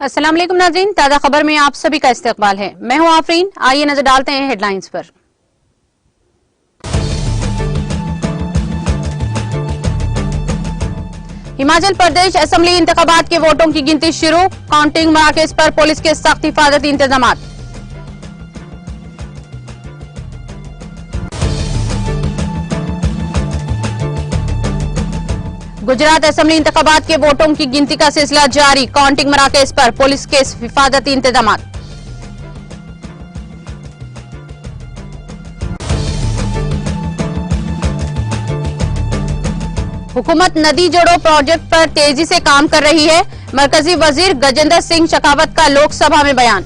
अस्सलाम वालेकुम नाज़रीन, ताज़ा खबर में आप सभी का इस्तकबाल है। मैं हूं आफरीन। आइए नजर डालते हैं हेडलाइंस पर। हिमाचल प्रदेश असेंबली इंतखाबात के वोटों की गिनती शुरू। काउंटिंग मराकज़ पर पुलिस के सख्त हिफाजती इंतजाम। गुजरात असेंबली इंतखाबात के वोटों की गिनती का सिलसिला जारी। काउंटिंग मराकज़ पर पुलिस के हिफाजती इंतजाम। हुकूमत नदी जोड़ो प्रोजेक्ट पर तेजी से काम कर रही है। मरकजी वजीर गजेंद्र सिंह शेखावत का लोकसभा में बयान।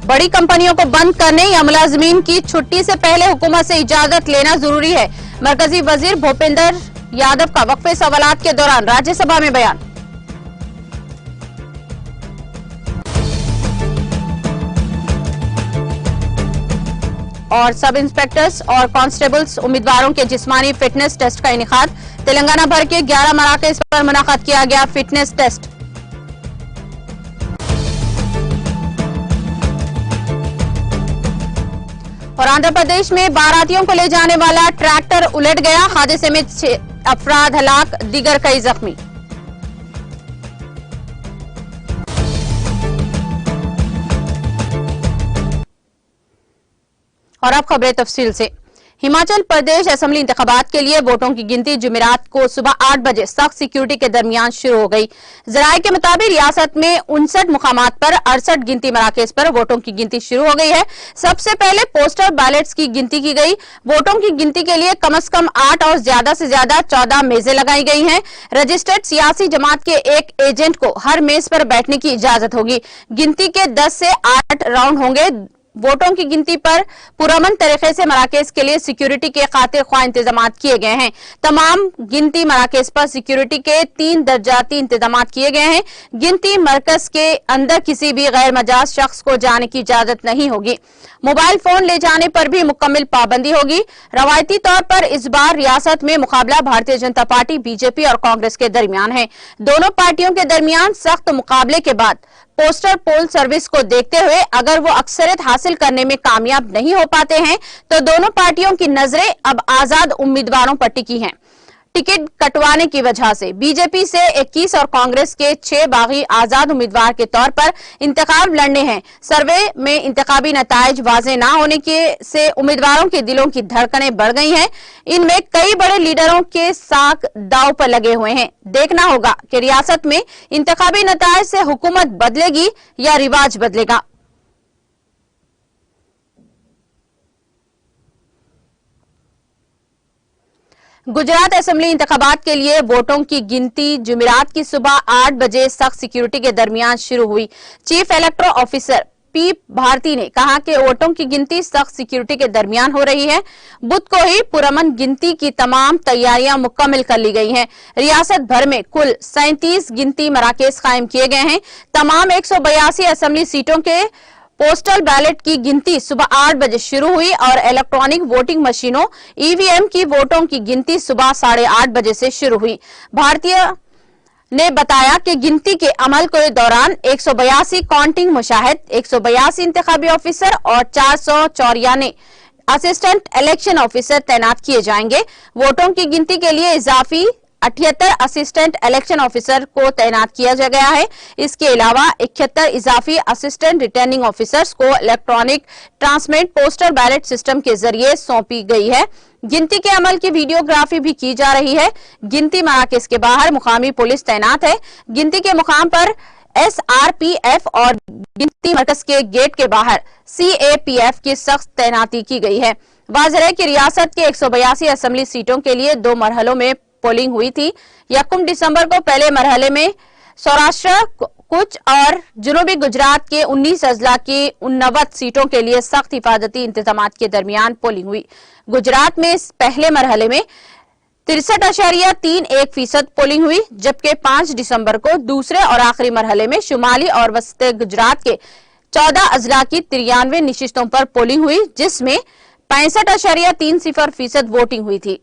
बड़ी कंपनियों को बंद करने या मुलाजमीन की छुट्टी से पहले हुकूमत से इजाजत लेना जरूरी है। मरकजी वजीर भूपेंद्र यादव का वक्फे सवालात के दौरान राज्यसभा में बयान। और सब इंस्पेक्टर्स और कांस्टेबल्स उम्मीदवारों के जिस्मानी फिटनेस टेस्ट का इनेकाद। तेलंगाना भर के 11 मराकज़ पर मुनाकाद किया गया फिटनेस टेस्ट। और आंध्र प्रदेश में बारातियों को ले जाने वाला ट्रैक्टर उलट गया। हादसे में 6 अफराद हलाक, दीगर कई जख्मी। और अब खबरें तफसील से। हिमाचल प्रदेश असेंबली इंतखाबात के लिए वोटों की गिनती जुमेरात को सुबह 8 बजे सख्त सिक्योरिटी के दरमियान शुरू हो गई। जराये के मुताबिक रियासत में 59 मुकामात पर 68 गिनती मराकज़ पर वोटों की गिनती शुरू हो गई है। सबसे पहले पोस्टल बैलेट्स की गिनती की गई। वोटों की गिनती के लिए कम से कम 8 और ज्यादा से ज्यादा 14 मेजें लगाई गई हैं। रजिस्टर्ड सियासी जमात के एक एजेंट को हर मेज पर बैठने की इजाजत होगी। गिनती के 10 से 8 राउंड होंगे। वोटों की गिनती पर पुरअमन तरीके से मराकज़ के लिए सिक्योरिटी के खातिर ख्वाह इंतजाम किए गए हैं। तमाम गिनती मराकज़ पर सिक्योरिटी के 3 दर्जाती इंतजाम किए गए हैं। गिनती मरकज के अंदर किसी भी गैर मजाज शख्स को जाने की इजाजत नहीं होगी। मोबाइल फोन ले जाने पर भी मुकम्मल पाबंदी होगी। रवायती तौर पर इस बार रियासत में मुकाबला भारतीय जनता पार्टी, बीजेपी और कांग्रेस के दरमियान है। दोनों पार्टियों के दरमियान सख्त मुकाबले के बाद पोस्टल पोल सर्विस को देखते हुए अगर वो अक्सरियत हासिल करने में कामयाब नहीं हो पाते हैं तो दोनों पार्टियों की नजरें अब आजाद उम्मीदवारों पर टिकी हैं। टिकट कटवाने की वजह से बीजेपी से 21 और कांग्रेस के 6 बागी आजाद उम्मीदवार के तौर पर इंतखाब लड़ने हैं। सर्वे में इंतखाबी नताइज वाजे न होने के से उम्मीदवारों के दिलों की धड़कनें बढ़ गई हैं। इनमें कई बड़े लीडरों के साख दांव पर लगे हुए हैं। देखना होगा कि रियासत में इंतखाबी नताइज से हुकूमत बदलेगी या रिवाज बदलेगा। गुजरात असेंबली इंतखाबात के लिए वोटों की गिनती जुमेरात की सुबह 8 बजे सख्त सिक्योरिटी के दरमियान शुरू हुई। Chief electoral officer P Bharati ने कहा कि वोटों की गिनती सख्त सिक्योरिटी के दरमियान हो रही है। बुध को ही पुरअमन गिनती की तमाम तैयारियां मुकम्मल कर ली गई हैं। रियासत भर में कुल 37 गिनती मराकज़ कायम किए गए हैं। तमाम 182 असेंबली सीटों के पोस्टल बैलेट की गिनती सुबह 8 बजे शुरू हुई और इलेक्ट्रॉनिक वोटिंग मशीनों ईवीएम की वोटों की गिनती सुबह 8:30 बजे से शुरू हुई। भारतीय ने बताया कि गिनती के अमल के दौरान 182 काउंटिंग मुशाहिद, 182 इंतखाबी ऑफिसर और 494 असिस्टेंट इलेक्शन ऑफिसर तैनात किए जाएंगे। वोटों की गिनती के लिए इजाफी 78 असिस्टेंट इलेक्शन ऑफिसर को तैनात किया गया है। इसके अलावा 71 इजाफी असिस्टेंट रिटर्निंग ऑफिसर्स को electronic transmit postal ballot system के जरिए सौंपी गई है। गिनती के अमल की वीडियोग्राफी भी की जा रही है। गिनती मराकज़ के बाहर मुकामी पुलिस तैनात है। गिनती के मुकाम पर SRPF और गिनती मरकज के गेट के बाहर CAPF की सख्त तैनाती की गई है। वाज़ेह है कि रियासत के 182 असेंबली सीटों के लिए 2 मरहलों में पोलिंग हुई थी। 1 दिसंबर को पहले मरहले में सौराष्ट्र, कुछ और जनूबी गुजरात के 19 अजला की 89 सीटों के लिए सख्त हिफाजती इंतजाम के दरमियान पोलिंग हुई। गुजरात में इस पहले मरहले में 63.31% पोलिंग हुई, जबकि 5 दिसंबर को दूसरे और आखिरी मरहले में शुमाली और वस्ती गुजरात के 14 अजला की 93 नशिस्तों पर पोलिंग हुई, जिसमें 65.30% वोटिंग हुई थी।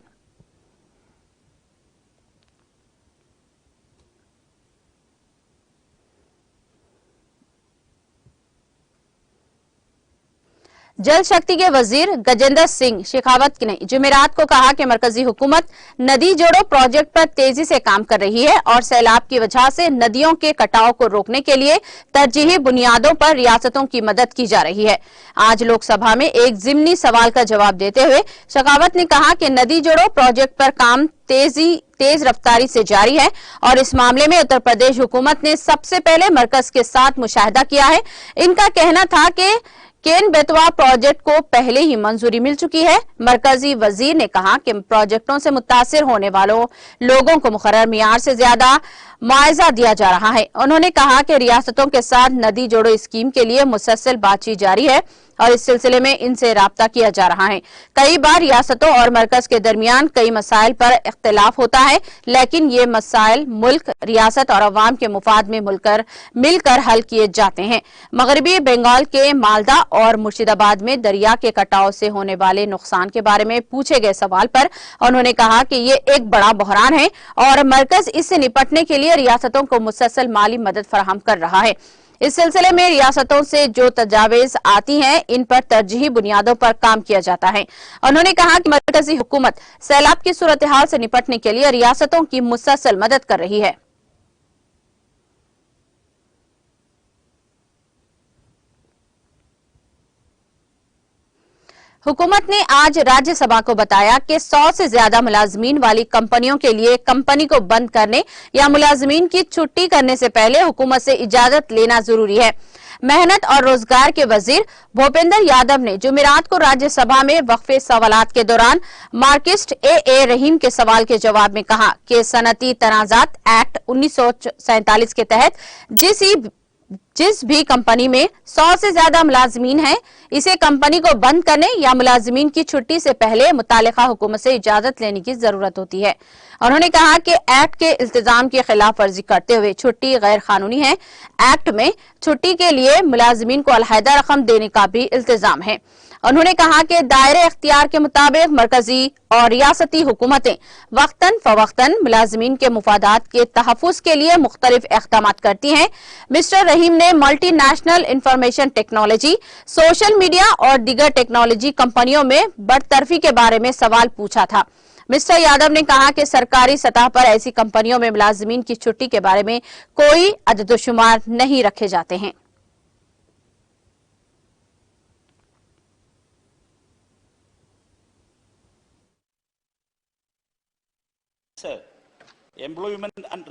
जल शक्ति के वजीर गजेंद्र सिंह शेखावत ने जुमेरात को कहा कि मरकजी हुकूमत नदी जोड़ो प्रोजेक्ट पर तेजी से काम कर रही है और सैलाब की वजह से नदियों के कटाव को रोकने के लिए तरजीही बुनियादों पर रियासतों की मदद की जा रही है। आज लोकसभा में एक जिमनी सवाल का जवाब देते हुए शेखावत ने कहा कि नदी जोड़ो प्रोजेक्ट पर काम तेज रफ्तारी से जारी है और इस मामले में उत्तर प्रदेश हुकूमत ने सबसे पहले मरकज के साथ मुशाहिदा किया है। इनका कहना था कि केन बेतवा प्रोजेक्ट को पहले ही मंजूरी मिल चुकी है। मरकजी वजीर ने कहा कि प्रोजेक्टों से मुतासिर होने वालों लोगों को मुकर्रर मियार से ज्यादा मुआवजा दिया जा रहा है। उन्होंने कहा कि रियासतों के साथ नदी जोड़ो स्कीम के लिए मुसलसल बातचीत जारी है और इस सिलसिले में इनसे राब्ता किया जा रहा है। कई बार रियासतों और मरकज के दरमियान कई मसाइल पर इख्तिलाफ होता है, लेकिन ये मसाइल मुल्क, रियासत और अवाम के मुफाद में मिलकर हल किए जाते हैं। मगरबी बंगाल के मालदा और मुर्शिदाबाद में दरिया के कटाव से होने वाले नुकसान के बारे में पूछे गए सवाल पर उन्होंने कहा कि ये एक बड़ा बहरान है और मरकज इससे निपटने के लिए रियासतों को मुसलसल माली मदद फराहम कर रहा है। इस सिलसिले में रियासतों से जो तजावीज आती हैं, इन पर तरजीही बुनियादों पर काम किया जाता है। उन्होंने कहा कि मरकजी हुकूमत सैलाब की सूरत हाल से निपटने के लिए रियासतों की मुसलसल मदद कर रही है। हुकूमत ने आज राज्यसभा को बताया कि 100 से ज्यादा मुलाजमीन वाली कंपनियों के लिए कंपनी को बंद करने या मुलाजमीन की छुट्टी करने से पहले हुकूमत से इजाजत लेना जरूरी है। मेहनत और रोजगार के वजीर भूपेंद्र यादव ने जुमेरात को राज्यसभा में वक्फे सवालात के दौरान मार्किस्ट ए रहीम के सवाल के जवाब में कहा कि सनती तनाजात एक्ट 1947 के तहत जिस भी कंपनी में 100 से ज्यादा मुलाजमीन हैं, इसे कंपनी को बंद करने या मुलाजमीन की छुट्टी से पहले मुतालिका हुकूमत से इजाजत लेने की जरूरत होती है। उन्होंने कहा कि एक्ट के इल्तिजाम की खिलाफ वर्जी करते हुए छुट्टी गैर कानूनी है। एक्ट में छुट्टी के लिए मुलाजमीन को अलहदा रकम देने का भी इल्तिजाम है। उन्होंने कहा कि दायरे इख्तियार के मुताबिक मरकजी और रियासती हुकूमतें वक्तन फवक्तन मुलाजमीन के मुफादात के तहफ़्फ़ुज़ के लिए मुख्तलिफ इक़दाम करती हैं। मिस्टर रहीम ने multi national information technology, social media और दीगर टेक्नोलॉजी कंपनियों में बरतरफी के बारे में सवाल पूछा था। मिस्टर यादव ने कहा कि सरकारी सतह पर ऐसी कंपनियों में मुलाजमीन की छुट्टी के बारे में कोई अददोशुमार नहीं रखे जाते हैं। Sir, employment and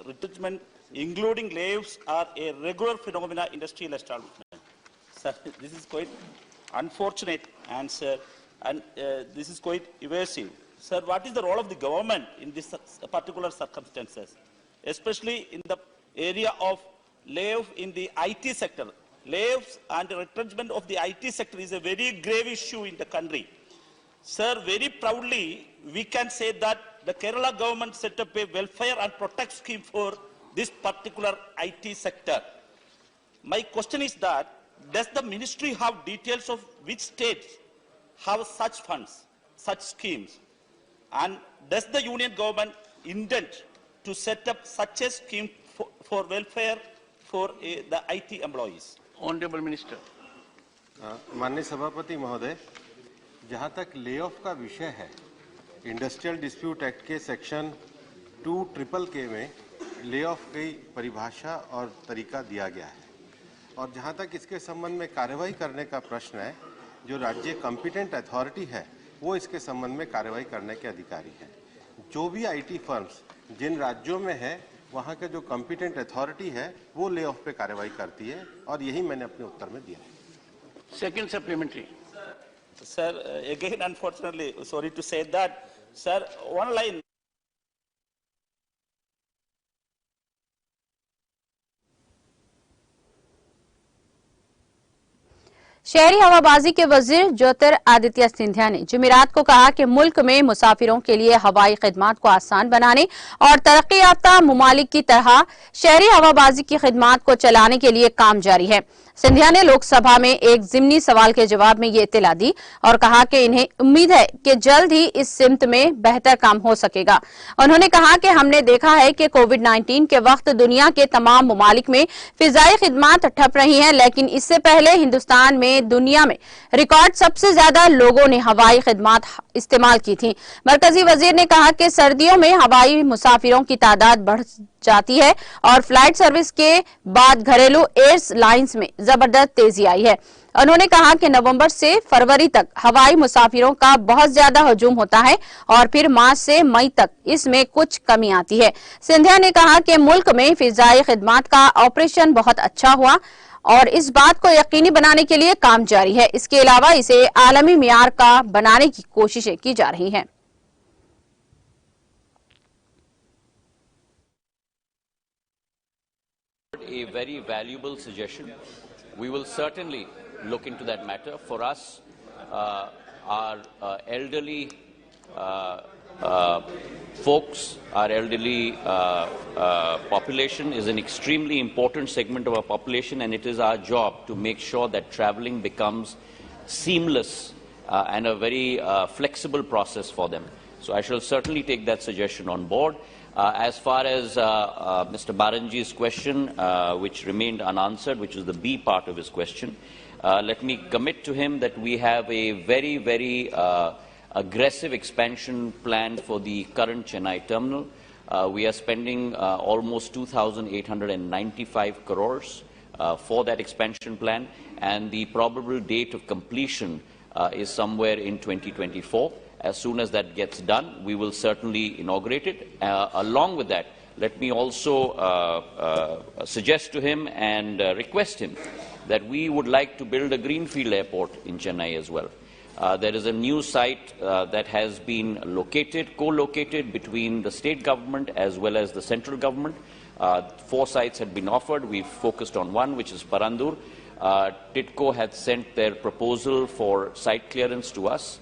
retrenchment, including layoffs, are a regular phenomena in industrial establishment. Sir, this is quite unfortunate answer, and this is quite evasive. Sir, what is the role of the government in this particular circumstances, especially in the area of layoff in the IT sector? Layoffs and retrenchment of the IT sector is a very grave issue in the country. Sir, very proudly, we can say that the Kerala government set up a welfare and protect scheme for this particular IT sector. My question is that, does the ministry have details of which states have such funds, such schemes? And does the union government intend to set up such a scheme for welfare for the IT employees? Honorable Minister. माननीय सभापति महोदय, जहां तक lay off का विषय है, industrial dispute act के section 2 में ले ऑफ की परिभाषा और तरीका दिया गया है और जहां तक इसके संबंध में कार्रवाई करने का प्रश्न है, जो राज्य कॉम्पिटेंट अथॉरिटी है वो इसके संबंध में कार्रवाई करने के अधिकारी हैं। जो भी आईटी फर्म्स जिन राज्यों में है वहां के जो कॉम्पिटेंट अथॉरिटी है वो ले ऑफ पे कार्रवाई करती है और यही मैंने अपने उत्तर में दिया है। Second supplementary. Sir, again, unfortunately, sorry to say that, sir, one line. शहरी हवाबाजी के वजीर ज्योतिरादित्य सिंधिया ने जुमेरात को कहा कि मुल्क में मुसाफिरों के लिए हवाई खिदमात को आसान बनाने और तरक्की याफ्ता मुमालिक की तरह शहरी हवाबाजी की खिदमात को चलाने के लिए काम जारी है। सिंधिया ने लोकसभा में एक जिमनी सवाल के जवाब में ये इत्तला दी और कहा कि इन्हें उम्मीद है कि जल्द ही इस सिमत में बेहतर काम हो सकेगा। उन्होंने कहा कि हमने देखा है कि कोविड-19 के वक्त दुनिया के तमाम मुमालिक में फिजाई खिदमात ठप रही हैं, लेकिन इससे पहले हिंदुस्तान में दुनिया में रिकॉर्ड सबसे ज्यादा लोगों ने हवाई खिदमात इस्तेमाल की थी। मरकजी वजीर ने कहा कि सर्दियों में हवाई मुसाफिरों की तादाद बढ़ जाती है और फ्लाइट सर्विस के बाद घरेलू एयरलाइंस में जबरदस्त तेजी आई है। उन्होंने कहा कि नवंबर से फरवरी तक हवाई मुसाफिरों का बहुत ज्यादा हजूम होता है और फिर मार्च से मई तक इसमें कुछ कमी आती है। सिंधिया ने कहा कि मुल्क में फिजाई खिदमात का ऑपरेशन बहुत अच्छा हुआ और इस बात को यकीनी बनाने के लिए काम जारी है। इसके अलावा इसे आलमी मियार का बनाने की कोशिशें की जा रही हैं। A very valuable suggestion. We will certainly look into that matter. For us, our elderly folks, our elderly population is an extremely important segment of our population, and it is our job to make sure that traveling becomes seamless and a very flexible process for them. So I shall certainly take that suggestion on board. As far as Mr. Baranji's question, which remained unanswered, which is the B part of his question, let me commit to him that we have a very, very aggressive expansion plan for the current Chennai terminal. We are spending almost 2,895 crores for that expansion plan, and the probable date of completion is somewhere in 2024. As soon as that gets done, we will certainly inaugurate it. Along with that, let me also suggest to him and request him that we would like to build a greenfield airport in Chennai as well. There is a new site that has been co-located between the state government as well as the central government. 4 sites had been offered. We've focused on one, which is Parandur. TIDCO had sent their proposal for site clearance to us.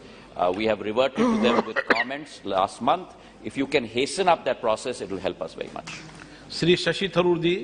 We have reverted to them with comments last month. If you can hasten up that process, it will help us very much. Shri Shashi Tharoor ji.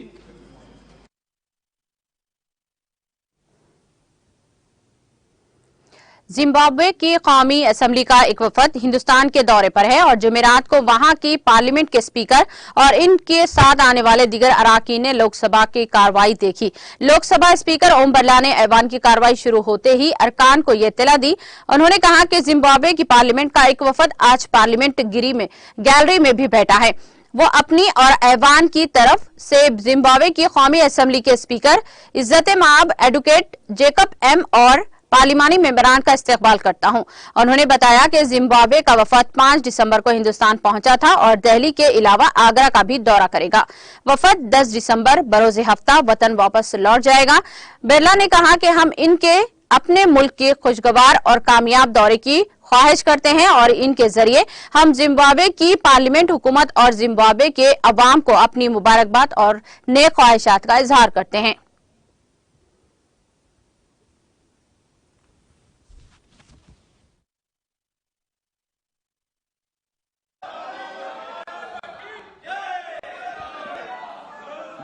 Zimbabwe की कौमी assembly का एक वफद हिंदुस्तान के दौरे पर है और जुमेरात को वहां की पार्लियामेंट के स्पीकर और इनके साथ आने वाले दीगर अराकीन ने लोकसभा की कार्रवाई देखी। लोकसभा स्पीकर ओम बिरला ने ऐवान की कार्रवाई शुरू होते ही अरकान को ये इत्तला दी। उन्होंने कहा कि जिम्बाब्वे की पार्लियामेंट का एक वफद आज पार्लियामेंट गैलरी में भी बैठा है। वो अपनी और ऐवान की तरफ से जिम्बाब्वे की कौमी असेंबली के स्पीकर इज्जत-ए-माब एडवोकेट जेकब एम और पार्लिमानी मेंबरान का इस्तकबाल करता हूं। उन्होंने बताया कि जिम्बाब्वे का वफद 5 दिसंबर को हिंदुस्तान पहुंचा था और दिल्ली के अलावा आगरा का भी दौरा करेगा। वफद 10 दिसंबर बरोज़े हफ्ता वतन वापस लौट जाएगा। बिरला ने कहा कि हम इनके अपने मुल्क के खुशगवार और कामयाब दौरे की ख्वाहिश करते हैं और इनके जरिए हम जिम्बाब्वे की पार्लियामेंट हुकूमत और जिम्बाब्वे के अवाम को अपनी मुबारकबाद और नेक ख्वाहिशात का इजहार करते हैं।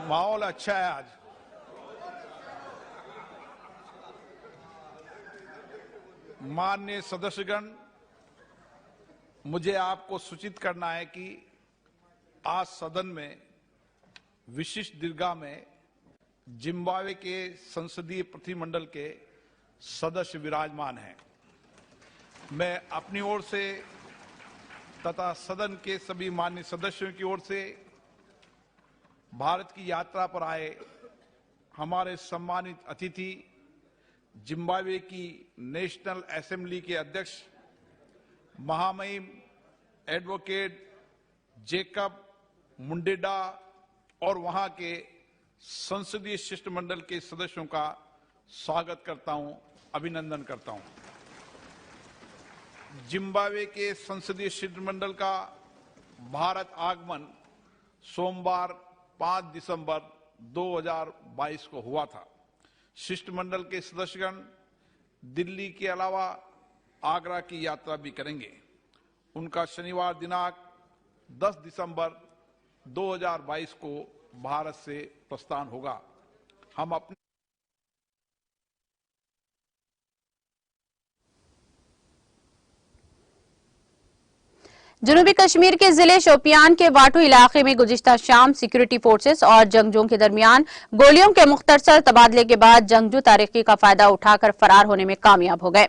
माहौल अच्छा है आज। माननीय सदस्यगण, मुझे आपको सूचित करना है कि आज सदन में विशिष्ट दीर्घा में जिम्बाब्वे के संसदीय प्रतिनिधिमंडल के सदस्य विराजमान हैं। मैं अपनी ओर से तथा सदन के सभी माननीय सदस्यों की ओर से भारत की यात्रा पर आए हमारे सम्मानित अतिथि जिम्बाब्वे की नेशनल असेंबली के अध्यक्ष महामहिम एडवोकेट जेकब मुंडेडा और वहां के संसदीय शिष्टमंडल के सदस्यों का स्वागत करता हूं, अभिनंदन करता हूं। जिम्बाब्वे के संसदीय शिष्टमंडल का भारत आगमन सोमवार 5 दिसंबर 2022 को हुआ था। शिष्टमंडल के सदस्यगण दिल्ली के अलावा आगरा की यात्रा भी करेंगे। उनका शनिवार दिनांक 10 दिसंबर 2022 को भारत से प्रस्थान होगा। हम अपने जनूबी कश्मीर के जिले शोपियान के वाटू इलाके में गुज़िश्ता शाम सिक्योरिटी फोर्सेस और जंगजुओं के दरमियान गोलियों के मुख्तसर तबादले के बाद जंगजू तारीखी का फायदा उठाकर फरार होने में कामयाब हो गए।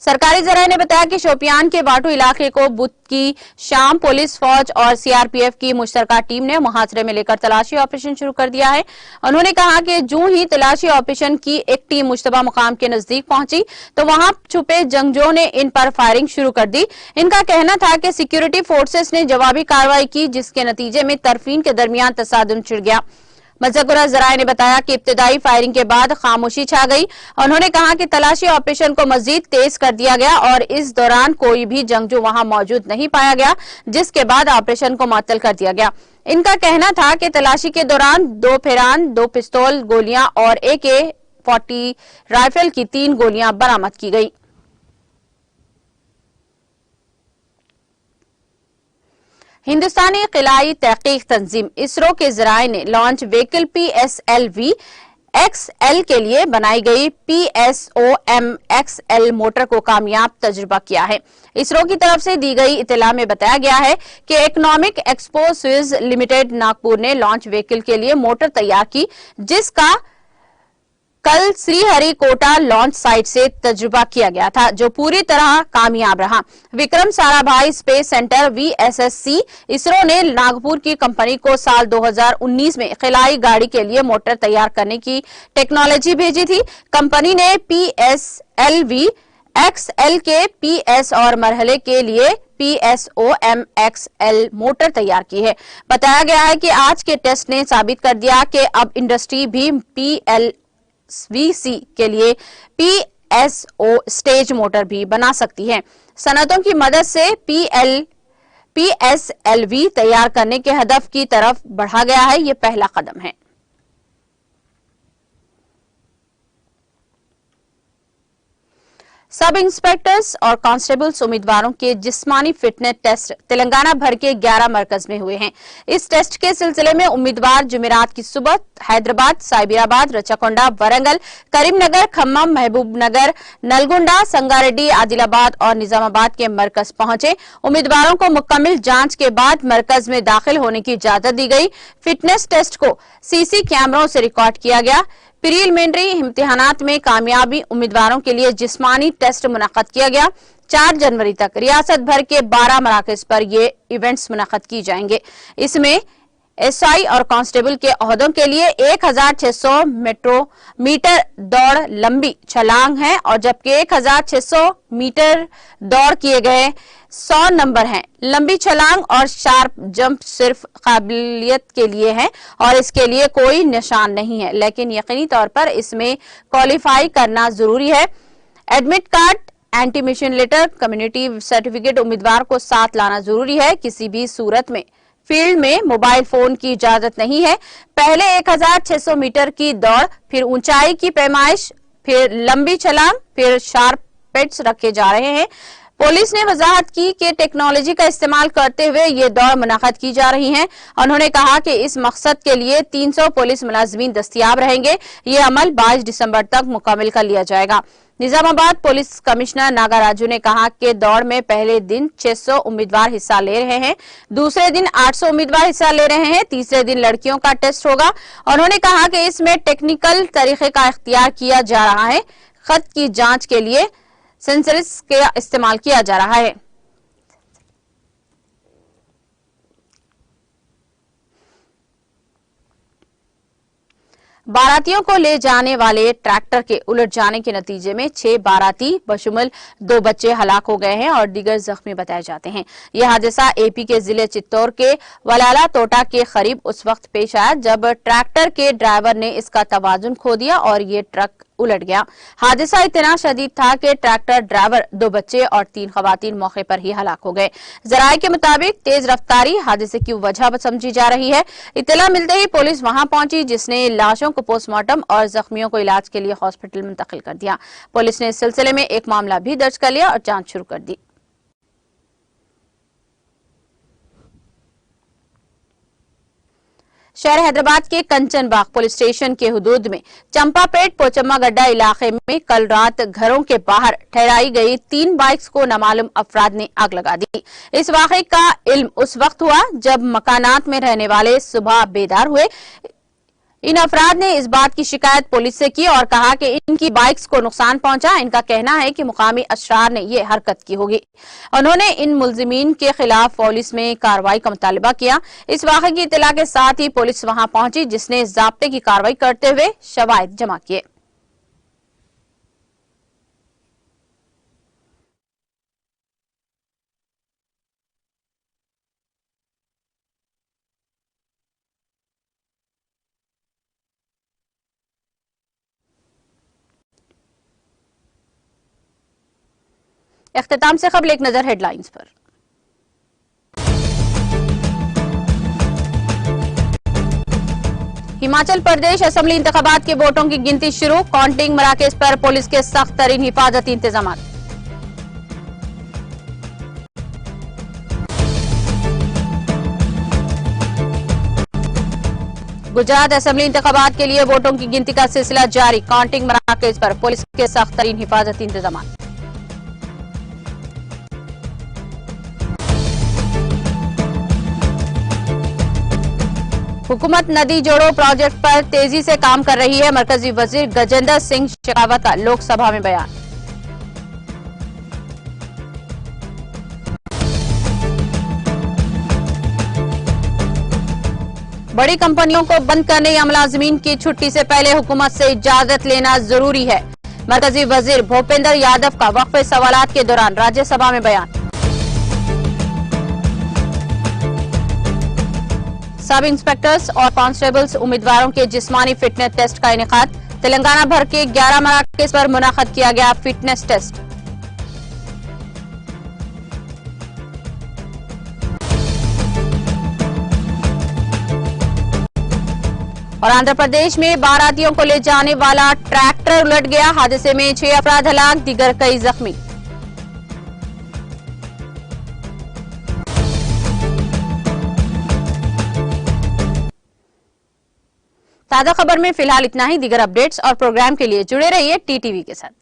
सरकारी जराये ने बताया कि शोपियान के वाटू इलाके को बुध की शाम पुलिस, फौज और सीआरपीएफ की मुश्तरका टीम ने मुहासरे में लेकर तलाशी ऑपरेशन शुरू कर दिया है। उन्होंने कहा कि जूं ही तलाशी ऑपरेशन की एक टीम मुश्तबा मुकाम के नजदीक पहुंची तो वहां छुपे जंगजुओं ने इन पर फायरिंग शुरू कर दी। इनका कहना था कि सिक्योरिटी फोर्सेस ने जवाबी कार्रवाई की, जिसके नतीजे में तरफीन के दरमियान तसादुम छिड़ गया। मज़कुरा ज़राए ने बताया कि इब्तिदाई फायरिंग के बाद खामोशी छा गई। उन्होंने कहा कि तलाशी ऑपरेशन को मजीद तेज कर दिया गया और इस दौरान कोई भी जंगजू वहां मौजूद नहीं पाया गया, जिसके बाद ऑपरेशन को मुअत्तल कर दिया गया। इनका कहना था कि तलाशी के दौरान 2 फिरान, 2 पिस्तौल गोलियां और AK-40 राइफल की 3 गोलियां बरामद की गई। हिंदुस्तानी खिलाई तहकीक तंजीम इसरो के जराये ने लॉन्च व्हीकल PSLV XL के लिए बनाई गई PSOM XL मोटर को कामयाब तजुर्बा किया है। इसरो की तरफ से दी गई इत्तला में बताया गया है कि economic expo Swiss limited Nagpur ने लॉन्च व्हीकल के लिए मोटर तैयार की, जिसका कल श्रीहरिकोटा लॉन्च साइट से तजुर्बा किया गया था, जो पूरी तरह कामयाब रहा। Vikram Sarabhai space centre VSSC ISRO ने नागपुर की कंपनी को साल 2019 में खिलाई गाड़ी के लिए मोटर तैयार करने की टेक्नोलॉजी भेजी थी। कंपनी ने PSLV XL के PS और मरहले के लिए PSOM XL मोटर तैयार की है। बताया गया है कि आज के टेस्ट ने साबित कर दिया कि अब इंडस्ट्री भी PLVC के लिए PSO स्टेज मोटर भी बना सकती है। सनतों की मदद से PSLV तैयार करने के हदफ की तरफ बढ़ा गया है। ये पहला कदम है। सब इंस्पेक्टर्स और कांस्टेबल्स उम्मीदवारों के जिस्मानी फिटनेस टेस्ट तेलंगाना भर के 11 मरकज में हुए हैं। इस टेस्ट के सिलसिले में उम्मीदवार जुमेरात की सुबह हैदराबाद, साइबराबाद, रचकोंडा, वरंगल, करीमनगर, खम्मम, महबूबनगर, नलगुंडा, संगारेड्डी, आदिलाबाद और निजामाबाद के मरकज पहुंचे। उम्मीदवारों को मुकम्मल जांच के बाद मरकज में दाखिल होने की इजाजत दी गई। फिटनेस टेस्ट को CC कैमरों से रिकॉर्ड किया गया। प्रीलिमिनरी इम्तिहानात में कामयाबी उम्मीदवारों के लिए जिस्मानी टेस्ट मुनक्कद किया गया। 4 जनवरी तक रियासत भर के 12 मराकज पर ये इवेंट्स मुनक्कद की जाएंगे। इसमें SI और कांस्टेबल के ओहदों के लिए 1600 मीटर दौड़ लंबी छलांग है और जबकि 1600 मीटर दौड़ किए गए 100 नंबर हैं। लंबी छलांग और शार्प जंप सिर्फ काबिलियत के लिए है और इसके लिए कोई निशान नहीं है, लेकिन यकीनी तौर पर इसमें क्वालिफाई करना जरूरी है। Admit card, intimation letter, community certificate उम्मीदवार को साथ लाना जरूरी है। किसी भी सूरत में फील्ड में मोबाइल फोन की इजाजत नहीं है। पहले 1600 मीटर की दौड़, फिर ऊंचाई की पैमाइश, फिर लंबी छलांग, फिर शार्प पेट्स रखे जा रहे हैं। पुलिस ने वजाहत की कि टेक्नोलॉजी का इस्तेमाल करते हुए ये दौड़ मुनक्कद की जा रही है। उन्होंने कहा कि इस मकसद के लिए 300 पुलिस मुलाजिमीन दस्तियाब रहेंगे। ये अमल 22 दिसंबर तक मुकम्मल कर लिया जाएगा। निजामाबाद पुलिस कमिश्नर नागाराजू ने कहा कि दौड़ में पहले दिन 600 उम्मीदवार हिस्सा ले रहे हैं, दूसरे दिन 800 उम्मीदवार हिस्सा ले रहे हैं, तीसरे दिन लड़कियों का टेस्ट होगा। उन्होंने कहा कि इसमें टेक्निकल तरीके का इख्तियार किया जा रहा है। खत की जांच के लिए सेंसर्स का इस्तेमाल किया जा रहा है। बारातियों को ले जाने वाले ट्रैक्टर के उलट जाने के नतीजे में 6 बाराती बशुमल 2 बच्चे हलाक हो गए हैं और दीगर जख्मी बताए जाते हैं। यह हादसा AP के जिले चित्तौड़ के वलाला तोटा के करीब उस वक्त पेश आया जब ट्रैक्टर के ड्राइवर ने इसका तवाजुन खो दिया और ये ट्रक उलट गया। हादसा इतना शदीद था कि ट्रैक्टर ड्राइवर, 2 बच्चे और 3 खवातीन मौके पर ही हलाक हो गए। जराये के मुताबिक तेज रफ्तारी हादसे की वजह समझी जा रही है। इत्तला मिलते ही पुलिस वहां पहुंची, जिसने लाशों को पोस्टमार्टम और जख्मियों को इलाज के लिए हॉस्पिटल मुंतकिल कर दिया। पुलिस ने इस सिलसिले में एक मामला भी दर्ज कर लिया और जांच शुरू कर दी। शहर हैदराबाद के कंचनबाग पुलिस स्टेशन के हुदूद में चंपापेट पोचम्मा गड्ढा इलाके में कल रात घरों के बाहर ठहराई गई 3 बाइक्स को नामालूम अफराद ने आग लगा दी। इस वाक़े का इल्म उस वक्त हुआ जब मकानात में रहने वाले सुबह बेदार हुए। इन अफराद ने इस बात की शिकायत पुलिस से की और कहा कि इनकी बाइक्स को नुकसान पहुंचा। इनका कहना है कि मुकामी अशरार ने ये हरकत की होगी। उन्होंने इन मुलजिमीन के खिलाफ पुलिस में कार्रवाई का मुतालबा किया। इस वाक़े की इत्तला के साथ ही पुलिस वहां पहुंची, जिसने ज़ाब्ते की कार्रवाई करते हुए शवाहिद जमा किए। इख्तिताम से कबल एक नजर हेडलाइंस पर। हिमाचल प्रदेश असेंबली इंतखाबात के वोटों की गिनती शुरू। काउंटिंग मराकज पर पुलिस के सख्त तरीन हिफाजती इंतजाम। गुजरात असेंबली इंतखाबात के लिए वोटों की गिनती का सिलसिला जारी। काउंटिंग मराकज पर पुलिस के सख्त तरीन हिफाजती इंतजाम। हुकूमत नदी जोड़ो प्रोजेक्ट पर तेजी से काम कर रही है। मरकजी वजीर गजेंद्र सिंह शेखावत का लोकसभा में बयान। बड़ी कंपनियों को बंद करने या मुलाजिमीन की छुट्टी से पहले हुकूमत से इजाजत लेना जरूरी है। मरकजी वजीर भूपेंद्र यादव का वक्फे सवालात के दौरान राज्यसभा में बयान। सब इंस्पेक्टर्स और कांस्टेबल्स उम्मीदवारों के जिस्मानी फिटनेस टेस्ट का इनेकाद। तेलंगाना भर के 11 मराकज पर मुनाकिद किया गया फिटनेस टेस्ट। और आंध्र प्रदेश में बारातियों को ले जाने वाला ट्रैक्टर उलट गया। हादसे में 6 अफराद हलाक, दीगर कई जख्मी। ताजा खबर में फिलहाल इतना ही। दीगर अपडेट्स और प्रोग्राम के लिए जुड़े रहिए टीटीवी के साथ।